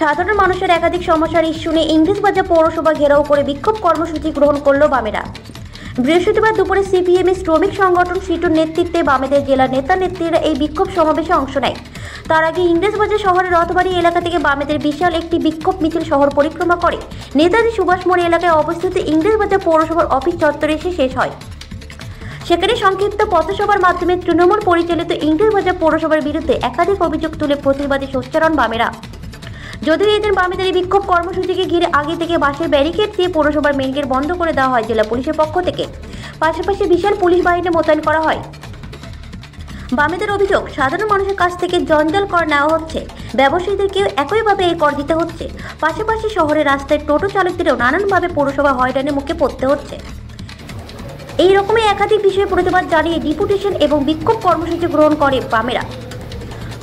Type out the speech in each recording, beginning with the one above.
সাধারণ মানুষের একাধিক সমস্যার ইস্যু নিয়ে ইংরেজবাজার পৌরসভা ঘেরাও করে বিক্ষোভ কর্মসূচি গ্রহণ করল বামেরা। বৃহস্পতিবার দুপুরে সিপিএম শ্রমিক সংগঠন সিটুর নেতৃত্বে বামেদের জেলা নেতা নেত্রীরা এই বিক্ষোভ সমাবেশে অংশ নেয়। তার আগে ইংরেজবাজার শহরের রথবাড়ি এলাকা থেকে বামেদের বিশাল একটি বিক্ষোভ মিছিল শহর পরিক্রমা করে নেতাজি সুভাষ মোড় এলাকায় অবস্থিত ইংরেজবাজার পৌরসভার অফিস চত্বরে এসে শেষ হয়। সেখানে সংক্ষিপ্ত পথসভার মাধ্যমে তৃণমূল পরিচালিত ইংরেজবাজার পৌরসভার বিরুদ্ধে একাধিক অভিযোগ তুলে প্রতিবাদী সোচ্চারণ বামেরা। যদিও এদিন বামেদের এই বিক্ষোভ কর্মসূচিকে ঘিরে আগে থেকে বাসের ব্যারিকেড দিয়ে পৌরসভার মেন গেট বন্ধ করে দেওয়া হয় জেলা পুলিশের পক্ষ থেকে, পাশাপাশি বিশাল পুলিশ বাহিনী মোতায়েন করা হয়। বামেদের অভিযোগ, সাধারণ মানুষের কাছ থেকে জঞ্জাল কর নেওয়া হচ্ছে, ব্যবসায়ীদেরকেও একইভাবে এই কর দিতে হচ্ছে, পাশাপাশি শহরের রাস্তায় টোটো চালকদেরও নানানভাবে পৌরসভা হয়রানির মুখে পড়তে হচ্ছে। এই রকমই একাধিক বিষয়ে প্রতিবাদ জানিয়ে ডিপুটেশন এবং বিক্ষোভ কর্মসূচি গ্রহণ করে বামেরা।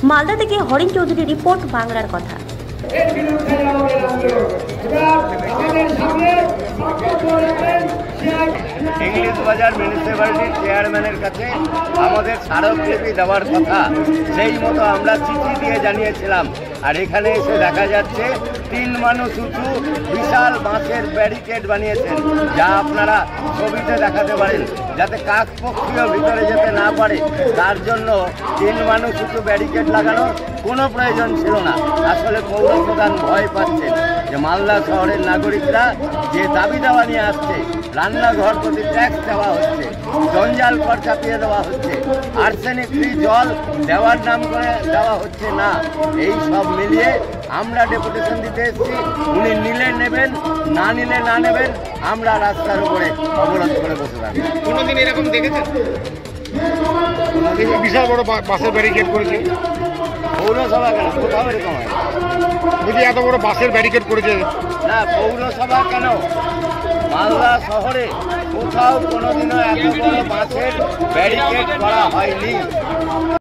মালদা থেকে হরিণ চৌধুরী রিপোর্ট, বাংলার কথা। ইংরেজবাজার মিউনিসিপ্যালিটির চেয়ারম্যানের কাছে আমাদের স্মারকলিপি দেওয়ার কথা, সেই মতো আমরা চিঠি দিয়ে জানিয়েছিলাম। আর এখানে এসে দেখা যাচ্ছে 3 মানুষ উঁচু বিশাল বাঁশের ব্যারিকেড বানিয়েছেন, যা আপনারা ছবিতে দেখাতে পারেন, যাতে কাকপক্ষীয় ভিতরে যেতে না পারে। তার জন্য 3 মানুষ উঁচু ব্যারিকেড লাগানোর কোনো প্রয়োজন ছিল না। আসলে পৌরপ্রধান ভয় পাচ্ছেন যে মালদা শহরের নাগরিকরা যে দাবি দাওয়া নিয়ে আসছে, রান্নাঘর প্রতি ট্যাক্স দেওয়া হচ্ছে, জঞ্জাল কর চাপিয়ে দেওয়া হচ্ছে, আর্সেনিক ফ্রি জল দেওয়ার নাম করে দেওয়া হচ্ছে না, এই সব মিলিয়ে আমরা ডেপুটেশন দিতে এসেছি। উনি নিলে নেবেন, না নিলে না নেবেন, আমরা রাস্তার উপরে অবরোধ করে বসে থাকবো। কোনোদিন এরকম দেখেছেন? বিশাল বড় বাসের ব্যারিকেড করেছে পৌরসভা কেন? কোথাও এরকম হয় যদি এত বড় বাসের ব্যারিকেড করেছে না, পৌরসভা কেন, মালদা শহরে কোথাও কোনোদিনও এত বড় বাসের ব্যারিকেড করা হয়নি।